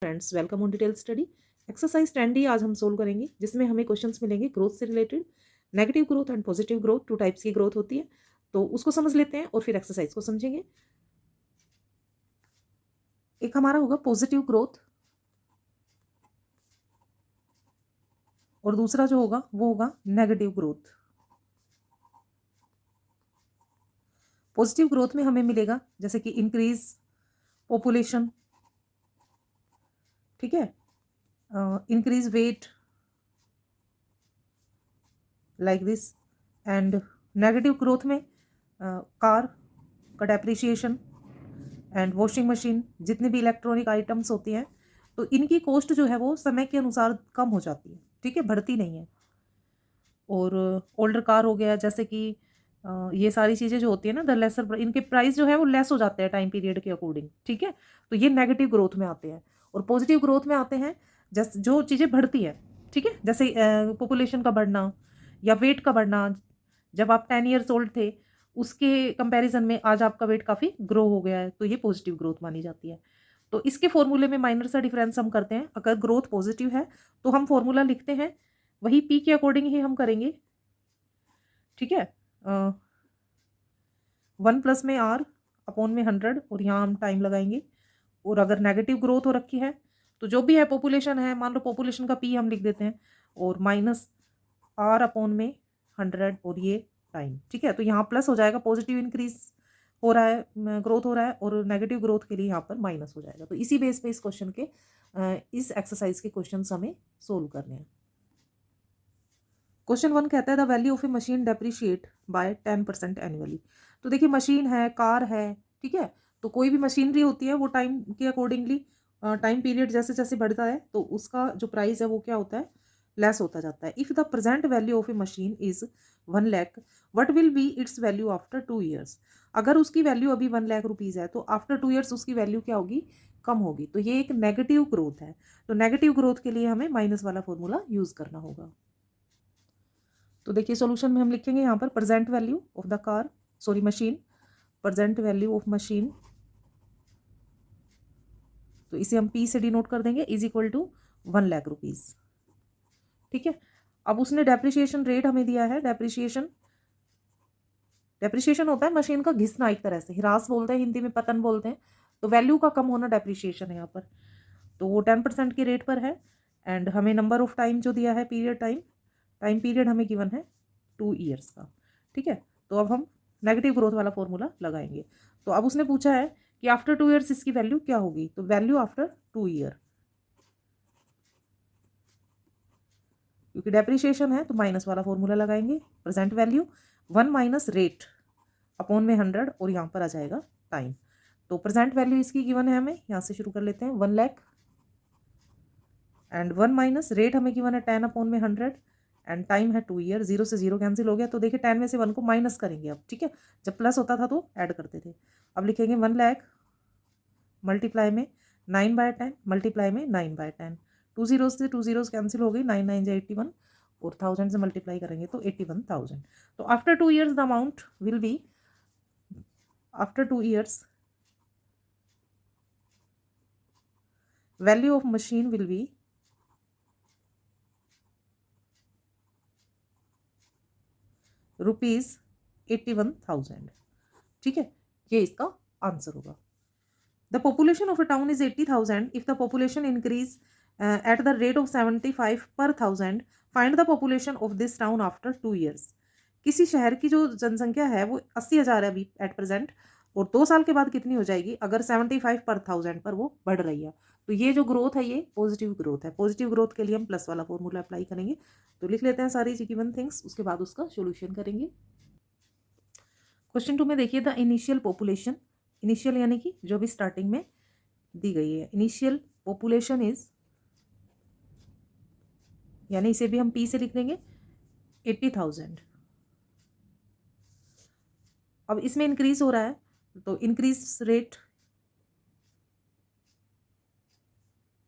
Friends, welcome on detail study. Exercise 10D आज हम solve करेंगे, जिसमें हमें क्वेश्चंस मिलेंगे ग्रोथ से related. Negative growth and positive growth, two types की ग्रोथ होती है। तो उसको समझ लेते हैं और फिर एक्सरसाइज को समझेंगे। एक हमारा होगा पॉजिटिव ग्रोथ और दूसरा जो होगा वो होगा नेगेटिव ग्रोथ। पॉजिटिव ग्रोथ में हमें मिलेगा जैसे कि इंक्रीज पॉपुलेशन, ठीक है, increase weight like this. And negative growth में कार का डेप्रिसिएशन एंड वॉशिंग मशीन, जितने भी इलेक्ट्रॉनिक आइटम्स होती हैं, तो इनकी कॉस्ट जो है वो समय के अनुसार कम हो जाती है, ठीक है, बढ़ती नहीं है। और ओल्डर कार हो गया, जैसे कि ये सारी चीज़ें जो होती है ना, द लेसर, इनके प्राइस जो है वो लेस हो जाते हैं टाइम पीरियड के अकॉर्डिंग, ठीक है। तो ये नेगेटिव ग्रोथ में आते हैं। और पॉजिटिव ग्रोथ में आते हैं जैसे जो चीज़ें बढ़ती हैं, ठीक है, जैसे पॉपुलेशन का बढ़ना या वेट का बढ़ना। जब आप 10 ईयर्स ओल्ड थे, उसके कंपैरिजन में आज आपका वेट काफ़ी ग्रो हो गया है, तो ये पॉजिटिव ग्रोथ मानी जाती है। तो इसके फॉर्मूले में माइनर सा डिफरेंस हम करते हैं। अगर ग्रोथ पॉजिटिव है तो हम फॉर्मूला लिखते हैं वही पी के अकॉर्डिंग ही हम करेंगे, ठीक है। 1 प्लस में आर अपॉन में 100, और यहाँ हम टाइम लगाएंगे। और अगर नेगेटिव ग्रोथ हो रखी है तो जो भी है पॉपुलेशन है, मान लो पॉपुलेशन का पी हम लिख देते हैं, और माइनस आर अपॉन में 100 और ये टाइम, ठीक है। तो यहाँ प्लस हो जाएगा, पॉजिटिव इंक्रीज हो रहा है, ग्रोथ हो रहा है, और नेगेटिव ग्रोथ के लिए यहाँ पर माइनस हो जाएगा। तो इसी बेस पे इस क्वेश्चन के इस एक्सरसाइज के क्वेश्चन हमें सोल्व करने हैं। क्वेश्चन 1 कहता है the value of a machine depreciate by 10% annually. तो देखिए, मशीन है, कार है, ठीक है। तो कोई भी मशीनरी होती है वो टाइम के अकॉर्डिंगली, टाइम पीरियड जैसे जैसे बढ़ता है तो उसका जो प्राइस है वो क्या होता है, लेस होता जाता है। If the present value of a machine is 1 lakh, what will be it's value after 2 years. अगर उसकी वैल्यू अभी 1 लाख रुपीज़ है तो आफ्टर 2 ईयर्स उसकी वैल्यू क्या होगी, कम होगी। तो ये एक नेगेटिव ग्रोथ है। तो नेगेटिव ग्रोथ के लिए हमें माइनस वाला फॉर्मूला यूज करना होगा। तो देखिए, सॉल्यूशन में हम लिखेंगे यहाँ पर present value of the car, sorry machine, present value of machine, तो इसे हम पी से डिनोट कर देंगे, is equal to 1 lakh rupees, ठीक है। अब उसने डेप्रिसिएशन रेट हमें दिया है। डेप्रिसिएशन डेप्रिसिएशन होता है मशीन का घिसना, एक तरह से ह्रास बोलते हैं, हिंदी में पतन बोलते हैं। तो वैल्यू का कम होना डेप्रिसिएशन है यहाँ पर। तो वो 10% की रेट पर है। एंड हमें नंबर ऑफ टाइम जो दिया है, पीरियड टाइम, टाइम पीरियड हमें गिवन है 2 ईयर्स का, ठीक है। तो अब हम नेगेटिव ग्रोथ वाला फॉर्मूला लगाएंगे। तो अब उसने पूछा है कि आफ्टर 2 ईयर्स इसकी वैल्यू क्या होगी। तो वैल्यू आफ्टर 2 ईयर, क्योंकि डेप्रिसिएशन है तो माइनस वाला फॉर्मूला लगाएंगे। Present value 1 minus rate upon में 100, और यहाँ पर आ जाएगा टाइम। तो प्रेजेंट वैल्यू इसकी गिवन है हमें, यहाँ से शुरू कर लेते हैं, 1 लाख, एंड 1 माइनस रेट हमें गिवन है 10 अपॉन में 100, एंड टाइम है 2 ईयर। 0 से 0 कैंसिल हो गया। तो देखिए, 10 में से 1 को माइनस करेंगे अब, ठीक है। जब प्लस होता था तो ऐड करते थे। अब लिखेंगे 1 लाख मल्टीप्लाई में 9/10 मल्टीप्लाई में 9/10। 2 जीरोस से 2 जीरोस कैंसिल हो गई, 9 9 से 81, और 1000 से मल्टीप्लाई करेंगे तो 81,000। तो after 2 years the amount will be, after 2 years value of machine will be ₹81,000, ठीक है। ये इसका आंसर होगा। The population of a town is 80,000 if the population increase at the rate of 75 पर thousand, find the population of this town after 2 years. किसी शहर की जो जनसंख्या है वो 80,000 है अभी एट प्रेजेंट, और 2 साल के बाद कितनी हो जाएगी अगर 75 पर थाउजेंड पर वो बढ़ रही है। तो ये जो ग्रोथ है ये पॉजिटिव ग्रोथ है। पॉजिटिव ग्रोथ के लिए हम प्लस वाला फॉर्मूला अप्लाई करेंगे। तो लिख लेते हैं सारी गिवन थिंग्स, उसके बाद उसका सोल्यूशन करेंगे। क्वेश्चन 2 में देखिए, द इनिशियल पॉपुलेशन, इनिशियल यानी कि जो भी स्टार्टिंग में दी गई है, इनिशियल पॉपुलेशन इज, यानी इसे भी हम पी से लिख देंगे, 80,000। अब इसमें इंक्रीज हो रहा है तो इंक्रीज रेट,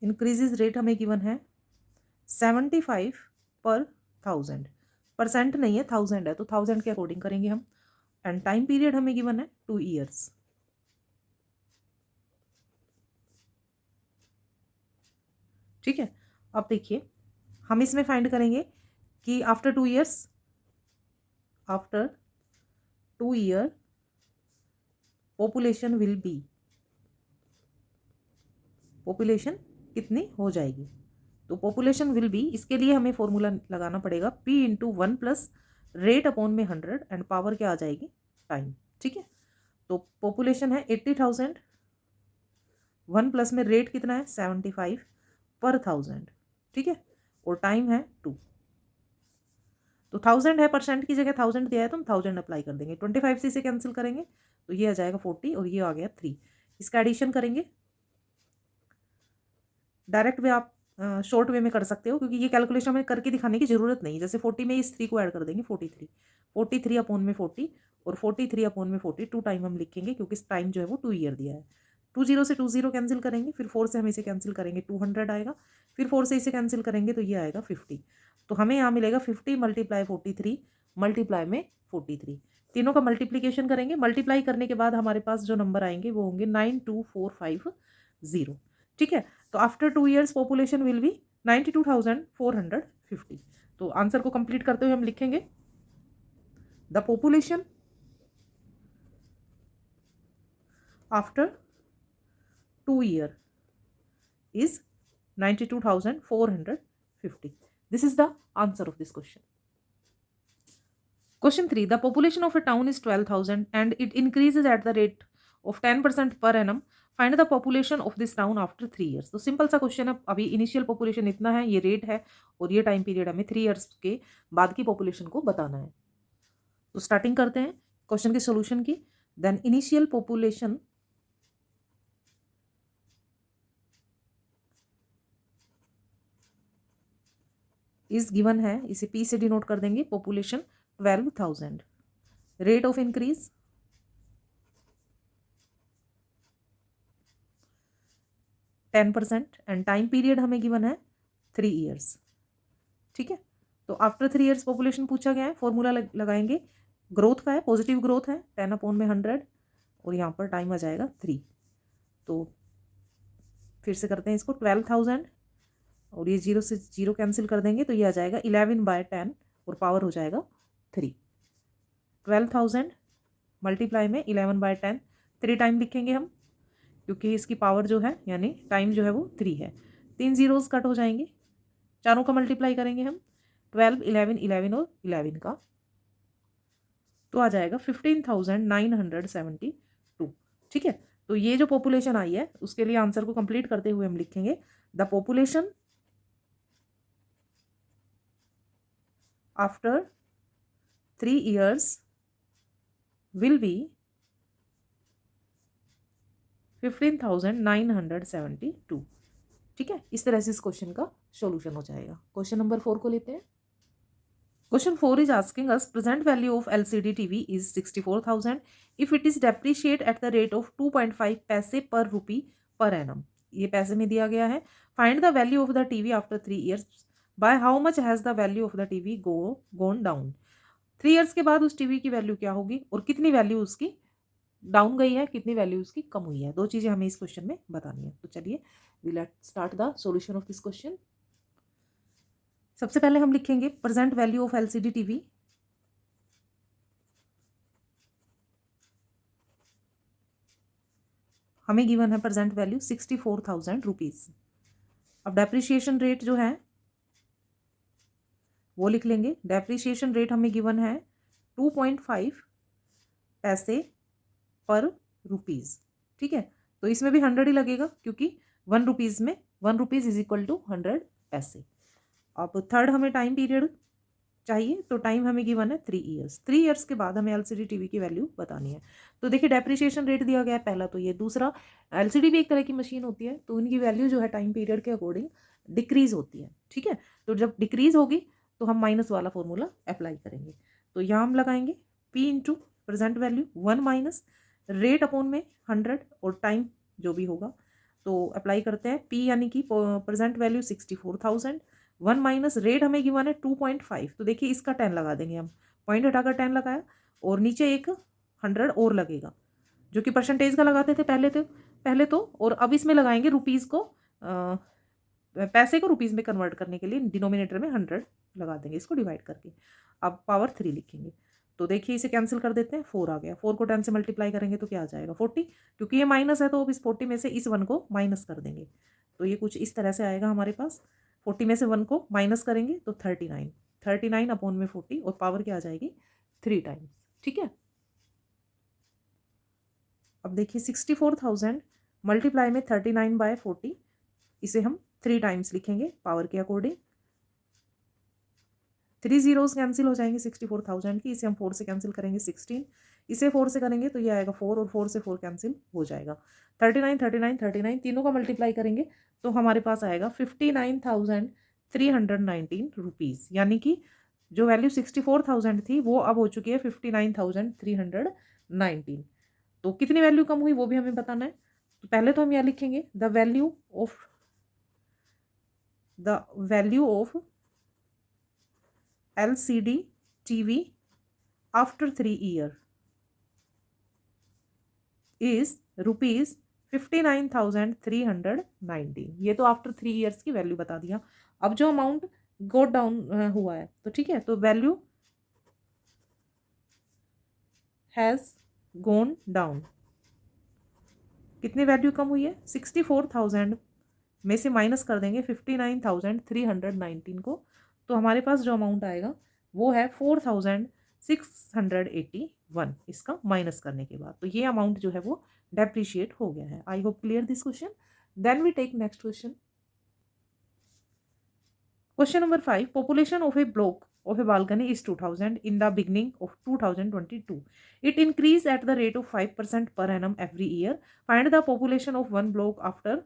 इंक्रीजेज रेट हमें गिवन है 75 पर थाउजेंड। परसेंट नहीं है, थाउजेंड है, तो थाउजेंड के अकॉर्डिंग करेंगे हम। एंड टाइम पीरियड हमें गिवन है 2 ईयर्स। ठीक है। अब देखिए हम इसमें फाइंड करेंगे कि after 2 years, after 2 year population will be, population कितनी हो जाएगी। तो पॉपुलेशन विल बी, इसके लिए हमें फॉर्मूला लगाना पड़ेगा p into 1 plus rate upon में 100 एंड पावर क्या आ जाएगी, टाइम। ठीक है। तो पॉपुलेशन है 80,000, 1 प्लस में रेट कितना है 75 पर 1000। ठीक है। और टाइम है 2। तो 1000 है, परसेंट की जगह 1000 दिया है तो हम 1000 अप्लाई कर देंगे। 25 से इसे कैंसिल करेंगे तो ये आ जाएगा 40 और ये आ गया 3। इसका एडिशन करेंगे। डायरेक्ट वे आप शॉर्ट वे में कर सकते हो, क्योंकि ये कैलकुलेशन हमें करके दिखाने की जरूरत नहीं। जैसे 40 में इस 3 को ऐड कर देंगे 43 अपॉन में 40 और 43 अपॉन में 40, 2 टाइम हम लिखेंगे क्योंकि टाइम जो है वो 2 ईयर दिया है। 20 से 20 कैंसिल करेंगे, फिर 4 से हम इसे कैंसिल करेंगे 200 आएगा, फिर 4 से इसे कैंसिल करेंगे तो ये आएगा 50। तो हमें यहाँ मिलेगा 50 मल्टीप्लाई 43 मल्टीप्लाई में 43। तीनों का मल्टीप्लीकेशन करेंगे। मल्टीप्लाई करने के बाद हमारे पास जो नंबर आएंगे वो होंगे 92450। ठीक है। तो after 2 years population will be 92,450। तो आंसर को कंप्लीट करते हुए हम लिखेंगे the population after 2 year is 92,450. This is the answer of this question. Question 3. The population of a town is 12,000 and it increases at the rate of 10% per annum. Find the population of this town after 3 years. तो simple सा question है। अभी initial population इतना है, ये rate है और ये टाइम पीरियड हमें 3 ईयर्स के बाद की पॉपुलेशन को बताना है। तो स्टार्टिंग करते हैं क्वेश्चन के सॉल्यूशन की। Then initial population is given है, इसे P से डिनोट कर देंगे। Population 12,000, rate of increase 10% and time period हमें गिवन है 3 ईयर्स। ठीक है। तो आफ्टर 3 ईयर्स पॉपुलेशन पूछा गया है, फॉर्मूला लगाएंगे। ग्रोथ का है, पॉजिटिव ग्रोथ है 10 अपॉन में 100 और यहाँ पर टाइम आ जाएगा 3। तो फिर से करते हैं इसको 12,000 और ये 0 से 0 कैंसिल कर देंगे तो ये आ जाएगा 11/10 और पावर हो जाएगा 3। 12,000 मल्टीप्लाई में 11/10, 3 टाइम लिखेंगे हम क्योंकि इसकी पावर जो है यानी टाइम जो है वो 3 है। 3 जीरोस कट हो जाएंगे, चारों का मल्टीप्लाई करेंगे हम 12, 11, 11 और 11 का, तो आ जाएगा 15,972। ठीक है। तो ये जो पॉपुलेशन आई है उसके लिए आंसर को कंप्लीट करते हुए हम लिखेंगे the population after 3 years will be 15,972। ठीक है। इस तरह से इस क्वेश्चन का सॉल्यूशन हो जाएगा। क्वेश्चन नंबर 4 को लेते हैं। Question 4 is asking us present value of LCD TV is 64,000 if it is depreciate at the rate of 2.5 पैसे per rupee per annum. ये पैसे में दिया गया है। Find the value of the TV after 3 years. By how much has the value of the TV gone down? 3 years के बाद उस टीवी की वैल्यू क्या होगी और कितनी वैल्यू उसकी डाउन गई है, कितनी वैल्यू उसकी कम हुई है। 2 चीज़ें हमें इस क्वेश्चन में बतानी है। तो चलिए we let start the solution of this question. सबसे पहले हम लिखेंगे present value of LCD TV. हमें गिवन है प्रेजेंट वैल्यू 64,000 रुपीज। अब डेप्रिसिएशन रेट जो है वो लिख लेंगे। डेप्रिसिएशन रेट हमें गिवन है 2.5 पैसे पर रुपीज। ठीक है। तो इसमें भी 100 ही लगेगा क्योंकि 1 रुपीज में 1 रुपीज इज इक्वल टू 100 पैसे। अब थर्ड हमें टाइम पीरियड चाहिए, तो टाइम हमें गिवन है 3 ईयर्स। 3 ईयर्स के बाद हमें एलसीडी टीवी की वैल्यू बतानी है। तो देखिए डेप्रिसिएशन रेट दिया गया है पहला, तो ये दूसरा एलसीडी भी एक तरह की मशीन होती है, तो इनकी वैल्यू जो है टाइम पीरियड के अकॉर्डिंग डिक्रीज होती है। ठीक है। तो जब डिक्रीज होगी तो हम माइनस वाला फॉर्मूला अप्लाई करेंगे। तो यहाँ हम लगाएंगे P into present value 1 minus rate upon में 100 और टाइम जो भी होगा। तो अप्लाई करते हैं P यानी कि प्रेजेंट वैल्यू 64,000, 1 माइनस रेट हमें गिवन है 2.5। तो देखिए इसका 10 लगा देंगे हम, पॉइंट हटाकर 10 लगाया और नीचे एक 100 और लगेगा जो कि परसेंटेज का लगाते थे पहले तो और अब इसमें लगाएंगे रुपीज़ को पैसे को रुपीज़ में कन्वर्ट करने के लिए डिनोमिनेटर में 100 लगा देंगे इसको डिवाइड करके। अब पावर 3 लिखेंगे। तो देखिए इसे कैंसिल कर देते हैं, 4 आ गया। 4 को 10 से मल्टीप्लाई करेंगे तो क्या आ जाएगा 40, क्योंकि ये माइनस है तो अब इस 40 में से इस 1 को माइनस कर देंगे। तो ये कुछ इस तरह से आएगा हमारे पास। 40 में से 1 को माइनस करेंगे तो 39 अपॉन में 40 और पावर क्या आ जाएगी 3 टाइम्स। ठीक है, अब देखिए 64,000 मल्टीप्लाई में 39/40, इसे हम 3 टाइम्स लिखेंगे पावर के अकॉर्डिंग। 3 जीरोस कैंसिल हो जाएंगे 64,000 की, इसे हम 4 से कैंसिल करेंगे 16, इसे 4 से करेंगे तो ये आएगा 4 और 4 से 4 कैंसिल हो जाएगा। 39 तीनों का मल्टीप्लाई करेंगे तो हमारे पास आएगा 59,319 रुपीज़, यानी कि जो वैल्यू 64,000 थी वो अब हो चुकी है 59,319। तो कितनी वैल्यू कम हुई वो भी हमें बताना है। तो पहले तो हम यह लिखेंगे the value of LCD TV after 3 years is rupees 59,319। ये तो आफ्टर 3 ईयर्स की वैल्यू बता दिया। अब जो अमाउंट गो डाउन हुआ है तो ठीक है, तो वैल्यू हैज गोन डाउन। कितनी वैल्यू कम हुई है 64,000 में से माइनस कर देंगे 59,319 को, तो हमारे पास जो अमाउंट आएगा वो है 4,681 इसका माइनस करने के बाद। तो ये अमाउंट जो है वो डेप्रिशिएट हो गया है। I hope clear this question. Then we take next question. Question number 5, population of a block of a balcony is 2000 in the beginning of 2022. It increased at the rate of 5% per annum every year. Find the population of one block after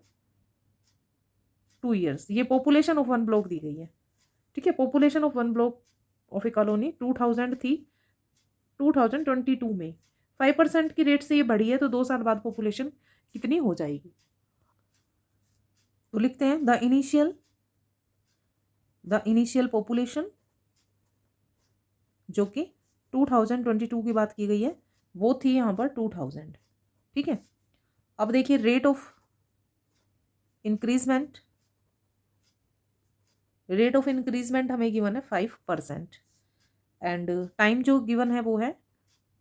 2 years. ये population of one block दी गई है। ठीक है, population of one block of a colony 2000 थी, 2022 में 5% की rate से ये बढ़ी है, तो 2 साल बाद population कितनी हो जाएगी। तो लिखते हैं द इनिशियल population जो कि 2022 की बात की गई है वो थी यहाँ पर 2000। ठीक है, अब देखिए रेट ऑफ इंक्रीजमेंट हमें गिवन है 5% एंड टाइम जो गिवन है वो है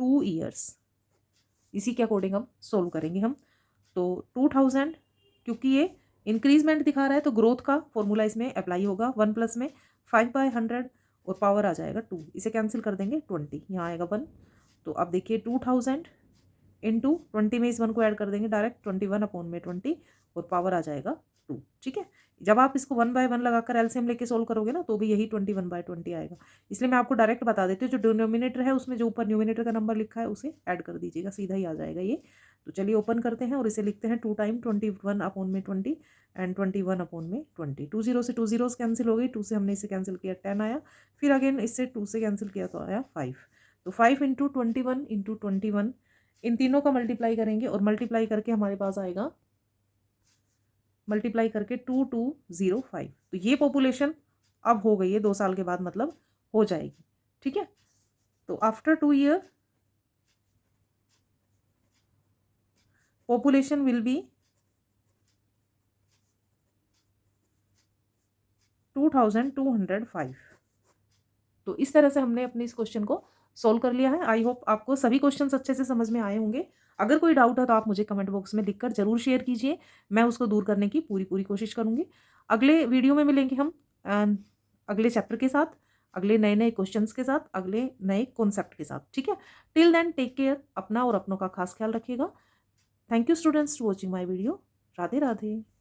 2 ईयर्स। इसी के अकॉर्डिंग हम सोल्व करेंगे हम। तो 2000 क्योंकि ये इंक्रीजमेंट दिखा रहा है तो ग्रोथ का फॉर्मूला इसमें अप्लाई होगा। 1 प्लस में 5/100 और पावर आ जाएगा 2, इसे कैंसिल कर देंगे 20, यहाँ आएगा 1। तो अब देखिए 2000 इंटू 20 में इस 1 को ऐड कर देंगे डायरेक्ट 21 अपॉन में 20 और पावर आ जाएगा 2। ठीक है, जब आप इसको 1/1 लगाकर एलसीएम लेके सोल्व करोगे ना तो भी यही 21/20 आएगा। इसलिए मैं आपको डायरेक्ट बता देती हूँ, जो डिनोमिनेटर है उसमें जो ऊपर न्यूमिनेटर का नंबर लिखा है उसे ऐड कर दीजिएगा, सीधा ही आ जाएगा ये। तो चलिए ओपन करते हैं और इसे लिखते हैं 2 टाइम 21 अपॉन में 20 एंड 21 अपॉन में 20। 2 जीरो से 2 जीरोस कैंसिल हो गई, 2 से हमने इसे कैंसिल किया 10 आया, फिर अगेन इससे 2 से कैंसिल किया तो आया 5। तो 5 इंटू 21 इंटू 21 इन तीनों का मल्टीप्लाई करेंगे और मल्टीप्लाई करके हमारे पास आएगा मल्टीप्लाई करके 2205। तो ये पॉपुलेशन अब हो गई है 2 साल के बाद, मतलब हो जाएगी। ठीक है, तो after 2 year population will be 2205। तो इस तरह से हमने अपने इस क्वेश्चन को सोल्व कर लिया है। आई होप आपको सभी क्वेश्चंस अच्छे से समझ में आए होंगे। अगर कोई डाउट है तो आप मुझे कमेंट बॉक्स में लिखकर जरूर शेयर कीजिए, मैं उसको दूर करने की पूरी कोशिश करूंगी। अगले वीडियो में मिलेंगे हम अगले चैप्टर के साथ, अगले नए क्वेश्चंस के साथ, अगले नए कॉन्सेप्ट के साथ। ठीक है, टिल देन टेक केयर, अपना और अपनों का खास ख्याल रखिएगा। Thank you students to watching my video. Radhe Radhe.